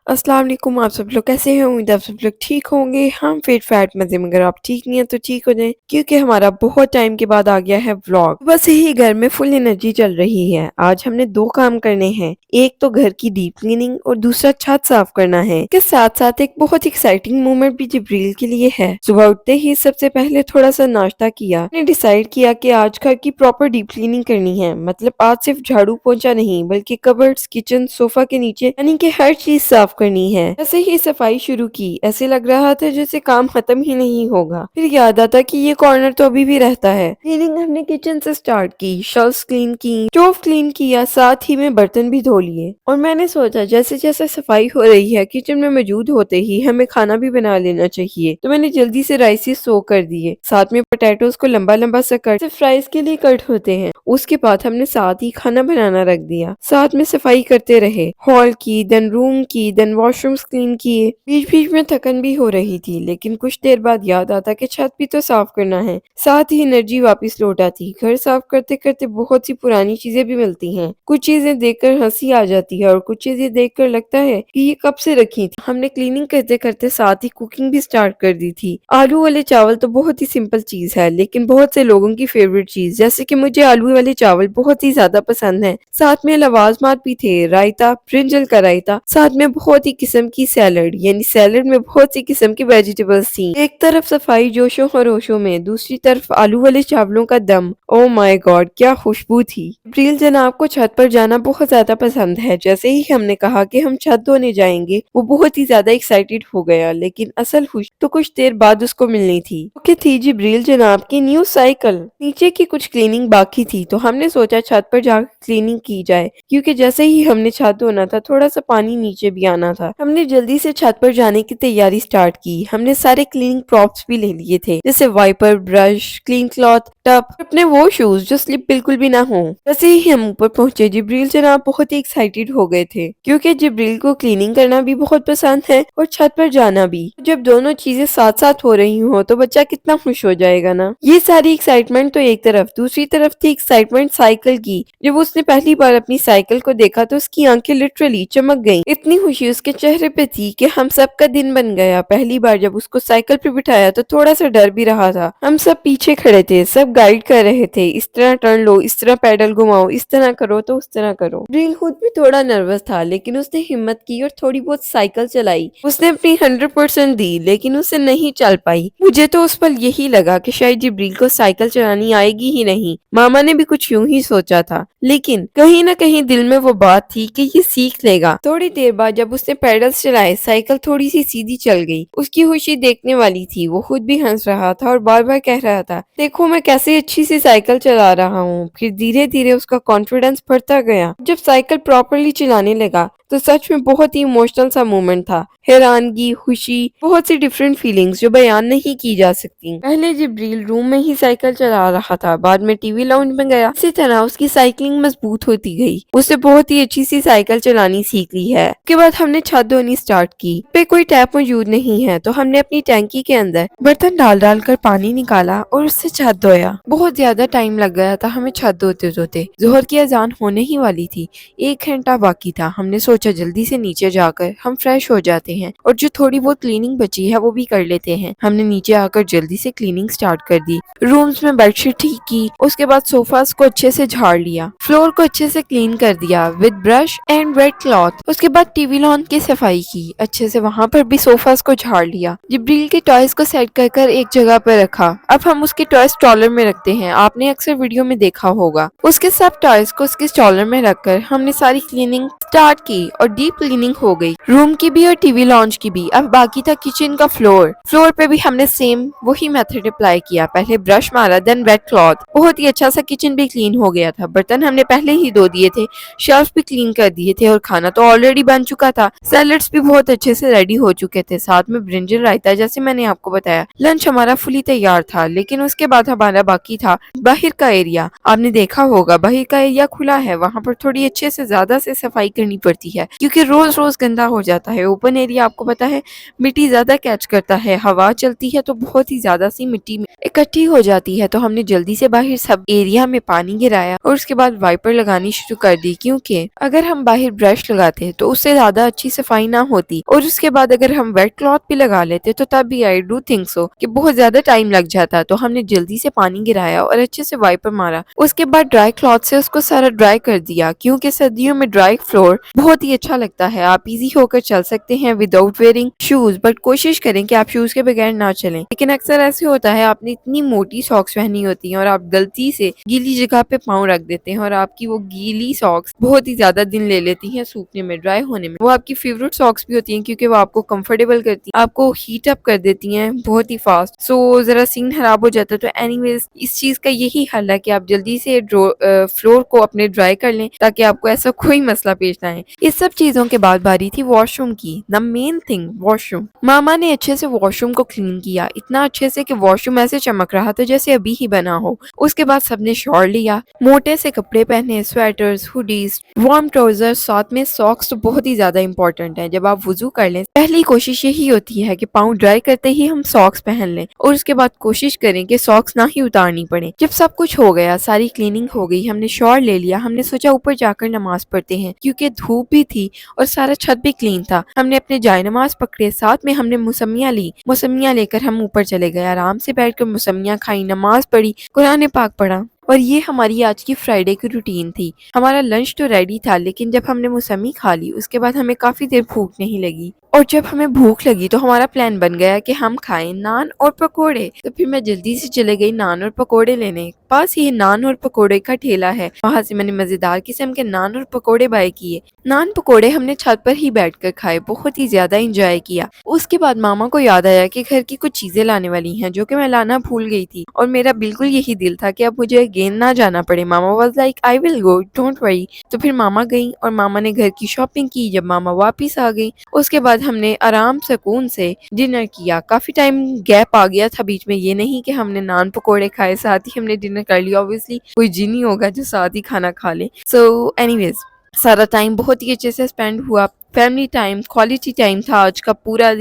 अस्सलाम वालेकुम। आप सब लोग कैसे हैं? उम्मीद है आप सब लोग ठीक होंगे। हम फिट फैट मज़े में, अगर आप ठीक नहीं है तो ठीक हो जाएं, क्योंकि हमारा बहुत टाइम के बाद आ गया है व्लॉग। बस यही घर में फुल एनर्जी चल रही है। आज हमने दो काम करने हैं, एक तो घर की डीप क्लीनिंग और दूसरा छत साफ करना है। के साथ साथ एक बहुत एक्साइटिंग मोमेंट भी जिब्रील के लिए है। सुबह उठते ही सबसे पहले थोड़ा सा नाश्ता किया। हमने डिसाइड किया कि आज घर की प्रॉपर डीप क्लीनिंग करनी है। मतलब आज सिर्फ झाड़ू पोंछा नहीं, बल्कि कबर्ड्स, किचन, सोफा के नीचे, यानी कि हर चीज साफ करनी है। जैसे ही सफाई शुरू की, ऐसे लग रहा था जैसे काम खत्म ही नहीं होगा। फिर याद आता कि ये कॉर्नर तो अभी भी रहता है। क्लीनिंग हमने किचन से स्टार्ट की, शेल्फ्स क्लीन की, स्टोव क्लीन किया, साथ ही में बर्तन भी धो लिए। और मैंने सोचा जैसे जैसे सफाई हो रही है, किचन में मौजूद होते ही हमें खाना भी बना लेना चाहिए। तो मैंने जल्दी से राइसेस सो कर दिए, साथ में पोटैटोज को लंबा लंबा सा कट, फ्राइज के लिए कट होते हैं। उसके बाद हमने साथ ही खाना बनाना रख दिया। साथ में सफाई करते रहे, हॉल की, देन रूम की, देन वॉशरूम्स क्लीन किए। बीच बीच में थकन भी हो रही थी, लेकिन कुछ देर बाद याद आता कि छत भी तो साफ करना है। साथ ही एनर्जी वापस लौट आती। घर साफ करते करते बहुत सी पुरानी चीजें भी मिलती हैं। कुछ चीजें देखकर हंसी आ जाती है और कुछ चीजें देखकर लगता है कि ये कब से रखी थी। हमने क्लीनिंग करते करते साथ ही कुकिंग भी स्टार्ट कर दी थी। आलू वाले चावल तो बहुत ही सिंपल चीज है, लेकिन बहुत से लोगों की फेवरेट चीज, जैसे कि मुझे आलू वाले चावल बहुत ही ज्यादा पसंद है। साथ में लवाजमात भी थे, रायता, ब्रिंजल का रायता, साथ में बहुत ही किस्म की सैलड, यानी सैलड में बहुत सी किस्म की वेजिटेबल्स थी। एक तरफ सफाई जोशो खरोशों में, दूसरी तरफ आलू वाले चावलों का दम। ओ माय गॉड, क्या खुशबू थी। जिब्रील जनाब को छत पर जाना बहुत ज्यादा पसंद है। जैसे ही हमने कहा कि हम छत धोने जाएंगे, वो बहुत ही ज्यादा एक्साइटेड हो गया, लेकिन असल खुश तो कुछ देर बाद उसको मिलनी थी। ओके, थी जिब्रील जनाब की न्यू साइकिल। नीचे की कुछ क्लीनिंग बाकी थी, तो हमने सोचा छत पर जाकर क्लीनिंग की जाए, क्योंकि जैसे ही हमने छत धोना था, थोड़ा सा पानी नीचे भी आना था। हमने जल्दी से छत पर जाने की तैयारी स्टार्ट की। हमने सारे क्लीनिंग प्रॉप्स भी ले लिए थे, जैसे wiper, brush, clean cloth, tub, अपने वो शूज जो स्लिप बिल्कुल भी ना हो। जैसे ही हम ऊपर पहुंचे, जिब्रील जनाब बहुत ही एक्साइटेड हो गए थे, क्योंकि जिब्रील को क्लीनिंग करना भी बहुत पसंद है और छत पर जाना भी। जब दोनों चीजें साथ साथ हो रही हो, तो बच्चा कितना खुश हो जाएगा ना। ये सारी एक्साइटमेंट तो एक तरफ, दूसरी तरफ थी एक्साइटमेंट साइकिल की। जब उसने पहली बार अपनी साइकिल को देखा, तो उसकी आंखें लिटरली चमक गईं। इतनी खुशी उसके चेहरे पे थी कि हम सबका दिन बन गया। पहली बार जब उसको साइकिल पे बिठाया, तो थोड़ा सा डर भी रहा था। हम सब पीछे खड़े थे, सब गाइड कर रहे थे, इस तरह टर्न लो, इस तरह पैडल घुमाओ, इस तरह करो तो उस तरह करो। ड्रिल खुद भी थोड़ा नर्वस था, लेकिन उसने हिम्मत की और थोड़ी बहुत साइकिल चलाई। उसने अपनी 100% दी, लेकिन उसे नहीं चल पाई। मुझे तो उस पल यही लगा कि शायद जिब्रील को साइकिल चलानी आएगी ही नहीं। मामा ने भी कुछ यूं ही सोचा था, लेकिन कहीं ना कहीं दिल में वो बात थी कि ये सीख लेगा। थोड़ी देर बाद जब उसने पैडल्स चलाए, साइकिल थोड़ी सी सीधी चल गई। उसकी खुशी देखने वाली थी। वो खुद भी हंस रहा था और बार बार कह रहा था, देखो मैं कैसे अच्छी सी साइकिल चला रहा हूँ। फिर धीरे धीरे उसका कॉन्फिडेंस बढ़ता गया। जब साइकिल प्रॉपरली चलाने लगा, तो सच में बहुत ही इमोशनल सा मोमेंट था। हैरानगी, खुशी, बहुत सी डिफरेंट फीलिंग्स जो बयान नहीं की जा सकती। पहले जिब्रील रूम में ही साइकिल चला रहा था, बाद में टीवी लाउंज में गया। इसी तरह उसकी साइकिलिंग मजबूत होती गई। उसने बहुत ही अच्छी सी साइकिल चलानी सीख ली है। उसके बाद हमने छत धोनी स्टार्ट की। पे कोई टैप मौजूद नहीं है, तो हमने अपनी टैंकी के अंदर बर्तन डाल डाल कर पानी निकाला और उससे छत धोया। बहुत ज्यादा टाइम लग गया था हमें छत धोते धोते। जोहर की अजान होने ही वाली थी, 1 घंटा बाकी था। हमने सोचा जल्दी से नीचे जाकर हम फ्रेश हो जाते हैं और जो थोड़ी बहुत क्लीनिंग बची है वो भी कर लेते हैं। हमने नीचे आकर जल्दी से क्लीनिंग स्टार्ट कर दी। रूम्स में बेडशीट ठीक की, उसके बाद सोफास को अच्छे से झाड़ लिया, फ्लोर को अच्छे से क्लीन कर दिया with brush and wet cloth. उसके बाद टीवी लॉन की सफाई की, अच्छे से वहाँ पर भी सोफास को झाड़ लिया। जिब्रील के टॉयज को सेट कर कर एक जगह पर रखा। अब हम उसके टॉयज स्टॉलर में रखते हैं, आपने अक्सर वीडियो में देखा होगा। उसके सब टॉयज को उसके स्टॉलर में रखकर हमने सारी क्लीनिंग स्टार्ट की और डीप क्लीनिंग हो गई, रूम की भी और टीवी लॉन्च की भी। अब बाकी था किचन का फ्लोर। फ्लोर पे भी हमने सेम वही मेथड अप्लाई किया, पहले ब्रश मारा, देन वेट क्लॉथ। बहुत ही अच्छा सा किचन भी क्लीन हो गया था। बर्तन हमने पहले ही धो दिए थे, शेल्फ भी क्लीन कर दिए थे और खाना तो ऑलरेडी बन चुका था। सैलड्स भी बहुत अच्छे से रेडी हो चुके थे, साथ में ब्रिंजल रायता, जैसे मैंने आपको बताया। लंच हमारा फुली तैयार था, लेकिन उसके बाद हमारा बाकी था बाहर का एरिया। आपने देखा होगा बाहर का एरिया खुला है, वहाँ पर थोड़ी अच्छे से ज्यादा से सफाई करनी पड़ती है क्योंकि रोज रोज गंदा हो जाता है। ओपन एरिया आपको पता है मिट्टी ज्यादा कैच करता है, हवा चलती है तो बहुत ही ज्यादा सी मिट्टी में इकट्ठी हो जाती है। तो हमने जल्दी से बाहर सब एरिया में पानी गिराया और उसके बाद वाइपर लगानी शुरू कर दी, क्योंकि अगर हम बाहर ब्रश लगाते तो उससे ज्यादा अच्छी सफाई ना होती, और उसके बाद अगर हम वेट क्लॉथ भी लगा लेते तो तब भी आई डू थिंक सो कि बहुत ज्यादा टाइम लग जाता। तो हमने जल्दी से पानी गिराया और अच्छे से वाइपर मारा, उसके बाद ड्राई क्लॉथ से उसको सारा ड्राई कर दिया, क्योंकि सर्दियों में ड्राई फ्लोर बहुत ही अच्छा लगता है। आप इजी होकर चल सकते हैं विदाउट वेयरिंग शूज, बट कोशिश करें कि आप शूज के बगैर ना चलें। लेकिन अक्सर ऐसे होता है आपने इतनी मोटी सॉक्स पहनी होती हैं और आप गलती से गीली जगह पे पाँव रख देते हैं और आपकी वो गीली सॉक्स बहुत ही ज्यादा दिन ले लेती हैं सूखने में, ड्राई होने में। वो आपकी फेवरेट सॉक्स भी होती हैं क्योंकि वो आपको कंफर्टेबल करती हैं, आपको हीट अप कर देती हैं बहुत ही फास्ट। सो जरा सीन खराब हो जाता है। तो एनीवेज इस चीज का यही हल है कि आप जल्दी से फ्लोर को अपने ड्राई कर लें ताकि आपको ऐसा कोई मसला पेश ना आए। इस सब चीजों के बाद बारी थी वॉशरूम की। The main thing washroom. मामा ने अच्छे से वॉशरूम को क्लीन किया, इतना अच्छे से कि वॉशरूम ऐसे चमक रहा था जैसे अभी ही बना हो। उसके बाद सबने शॉवर लिया, मोटे से कपड़े पहने, स्वेटर्स, हुडीज, वार्म ट्राउजर, साथ में सॉक्स तो बहुत ही ज्यादा इंपॉर्टेंट है। जब आप वुजू कर लें पहली कोशिश यही होती है कि पाँव ड्राई करते ही हम सॉक्स पहन लें और उसके बाद कोशिश करें कि सॉक्स ना ही उतारनी पड़े। जब सब कुछ हो गया, सारी क्लीनिंग हो गई, हमने शॉवर ले लिया, हमने सोचा ऊपर जाकर नमाज पढ़ते हैं क्योंकि धूप भी थी और सारा छत भी क्लीन था। हमने अपने जाय नमाज पकड़े, साथ में हमने मुसम्मिया ली। मुसम्मिया लेकर हम ऊपर चले गए, आराम से बैठकर मुसम्मिया खाई, नमाज पढ़ी, कुरान पाक पढ़ा। और ये हमारी आज की फ्राइडे की रूटीन थी। हमारा लंच तो रेडी था, लेकिन जब हमने मुसम्मी खा ली उसके बाद हमें काफी देर भूख नहीं लगी, और जब हमें भूख लगी तो हमारा प्लान बन गया कि हम खाएं नान और पकोड़े। तो फिर मैं जल्दी से चले गई नान और पकोड़े लेने। पास ही नान और पकोड़े का ठेला है, वहां से मैंने मजेदार किस्म के नान और पकोड़े बाय किए। नान पकोड़े हमने छत पर ही बैठकर खाए, बहुत ही ज्यादा एंजॉय किया। उसके बाद मामा को याद आया कि घर की कुछ चीजें लाने वाली हैं जो कि मैं लाना भूल गई थी, और मेरा बिल्कुल यही दिल था कि अब मुझे अगेन ना जाना पड़े। मामा was like I will go, don't worry. तो फिर मामा गई और मामा ने घर की शॉपिंग की। जब मामा वापिस आ गई उसके बाद हमने आराम सुकून से डिनर किया। काफी टाइम गैप आ गया था बीच में, ये नहीं कि हमने नान पकोड़े खाए साथ ही हमने डिनर कर लिया। ऑब्वियसली कोई जिनी होगा जो साथ ही खाना खा ले। सो एनीवेज सारा टाइम बहुत ही अच्छे से स्पेंड हुआ, फैमिली टाइम, क्वालिटी टाइम था। आज का पूरा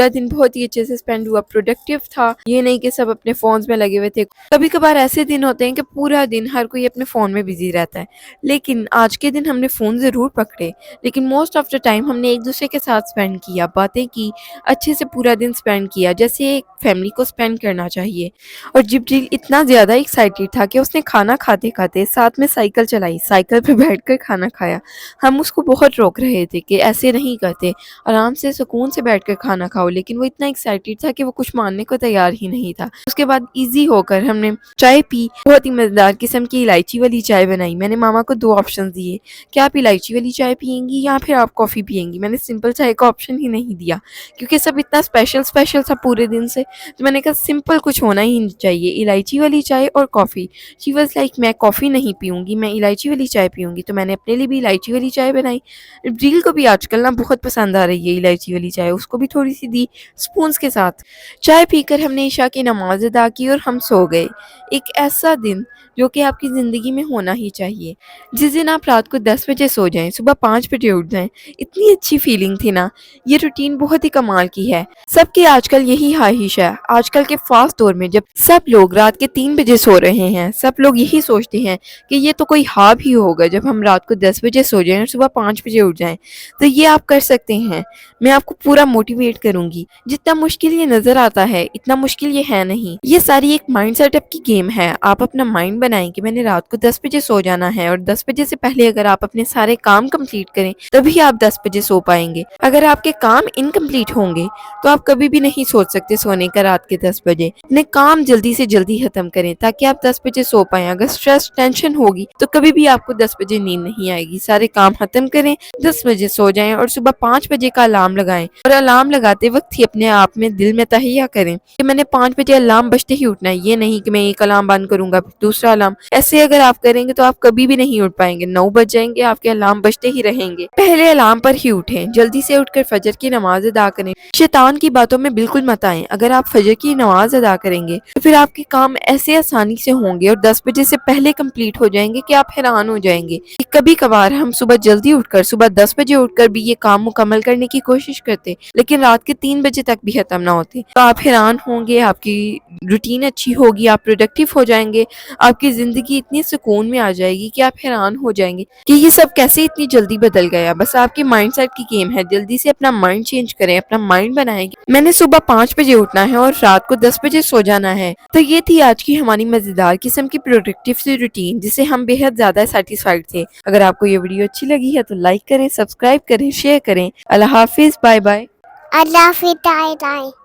दिन बहुत ही अच्छे से स्पेंड हुआ, प्रोडक्टिव था। ये नहीं कि सब अपने फोन्स में लगे हुए थे। कभी कभार ऐसे दिन होते हैं कि पूरा दिन हर कोई अपने फोन में बिजी रहता है, लेकिन आज के दिन हमने फोन जरूर पकड़े, लेकिन मोस्ट ऑफ द टाइम हमने एक दूसरे के साथ स्पेंड किया, बातें की, अच्छे से पूरा दिन स्पेंड किया जैसे एक फैमिली को स्पेंड करना चाहिए। और जिब्रील इतना ज्यादा एक्साइटेड था कि उसने खाना खाते खाते साथ में साइकिल चलाई, साइकिल पे बैठकर खाना खाया। हम उसको बहुत रोक रहे थे कि ऐसे नहीं करते, आराम से सुकून से बैठकर खाना खाओ, लेकिन वो इतना एक्साइटेड था कि वो कुछ मानने को तैयार ही नहीं था। उसके बाद इजी होकर हमने चाय पी, बहुत ही मजेदार किस्म की इलायची वाली चाय बनाई। मैंने मामा को दो ऑप्शन दिए कि आप इलायची वाली चाय पियेंगी या फिर आप कॉफी पियेंगी। मैंने सिंपल चाय का ऑप्शन ही नहीं दिया क्योंकि सब इतना स्पेशल था पूरे दिन से, तो मैंने कहा सिंपल कुछ होना ही चाहिए, इलायची वाली चाय और कॉफी। शी वाज लाइक मैं कॉफी नहीं पीऊंगी, मैं इलायची वाली चाय पीऊंगी। तो मैंने अपने लिए भी इलायची वाली चाय बनाई। ड्रील को भी आजकल ना बहुत पसंद आ रही है इलायची वाली चाय, उसको भी थोड़ी सी दी स्पून्स के साथ। चाय पीकर हमने ईशा की नमाज अदा की और हम सो गए। एक ऐसा दिन जो कि आपकी ज़िंदगी में होना ही चाहिए, जिस दिन आप रात को 10 बजे सो जाएं, सुबह 5 बजे उठ जाएं। इतनी अच्छी फीलिंग थी ना। ये रूटीन बहुत ही कमाल की है। सबकी आजकल यही ख्वाहिश है। आजकल के फास्ट दौर में जब सब लोग रात के 3 बजे सो रहे हैं, सब लोग यही सोचते हैं कि ये तो कोई ख्वाब ही होगा जब हम रात को 10 बजे सो जाएं और सुबह 5 बजे उठ जाएं। तो ये आप कर सकते हैं। मैं आपको पूरा मोटिवेट करूंगी। जितना मुश्किल ये नजर आता है इतना मुश्किल ये है नहीं। ये सारी एक माइंड सेटअप की गेम है। आप अपना माइंड बनाएं कि मैंने रात को 10 बजे सो जाना है, और 10 बजे से पहले अगर आप अपने सारे काम कंप्लीट करें तभी आप 10 बजे सो पाएंगे। अगर आपके काम इनकम्प्लीट होंगे तो आप कभी भी नहीं सोच सकते सोने का रात के 10 बजे। अपने काम जल्दी से जल्दी खत्म करें ताकि आप 10 बजे सो पाएं। अगर स्ट्रेस टेंशन होगी तो कभी भी आपको 10 बजे नींद नहीं आएगी। सारे काम खत्म करें, 10 बजे सो जाएं। جائیں اور صبح 5 بجے کا الارم لگائیں، اور الارم لگاتے وقت ہی اپنے آپ میں دل میں تہیہ کریں کہ میں نے 5 بجے الارم بجتے ہی اٹھنا ہے، یہ نہیں کہ میں ایک الارم بند کروں گا پھر دوسرا الارم۔ ایسے اگر آپ کریں گے تو آپ کبھی بھی نہیں اٹھ پائیں گے، 9 بج جائیں گے، آپ کے الارم بجتے ہی رہیں گے۔ پہلے الارم پر ہی اٹھیں، جلدی سے اٹھ کر فجر کی نماز ادا کریں، شیطان کی باتوں میں بالکل مت آئیں۔ اگر آپ فجر کی نماز ادا کریں گے تو پھر آپ کے کام ایسے آسانی سے ہوں گے اور 10 بجے سے پہلے کمپلیٹ ہو جائیں گے کہ آپ حیران ہو جائیں گے کہ کبھی کبھار ہم صبح جلدی اٹھ کر صبح 10 بجے اٹھ کر بھی یہ کام مکمل کرنے کی کوشش کرتے لیکن رات کے 3 بجے تک بھی ختم نہ ہوتے، تو آپ حیران ہوں گے، آپ کی روٹین اچھی ہوگی، آپ پروڈکٹیو ہو جائیں گے، آپ کی زندگی اتنی سکون میں آ جائے گی کہ آپ حیران ہو جائیں گے کہ یہ سب کیسے اتنی جلدی بدل گیا۔ بس آپ کے مائنڈ سیٹ کی گیم ہے، جلدی سے اپنا مائنڈ چینج کریں، اپنا مائنڈ بنائیں گے میں نے صبح 5 بجے اٹھنا ہے اور رات کو 10 بجے سو جانا ہے۔ تو یہ تھی آج کی ہماری مزیدار قسم کی پروڈکٹیو سی روٹین جس سے ہم بے حد زیادہ سیٹسفائیڈ تھے۔ اگر آپ کو یہ ویڈیو اچھی لگی ہے تو لائک کریں، سبسکرائب کریں، شیئر کریں۔ اللہ حافظ، بائے بائے۔ اللہ حافظ، ٹائے ٹائے۔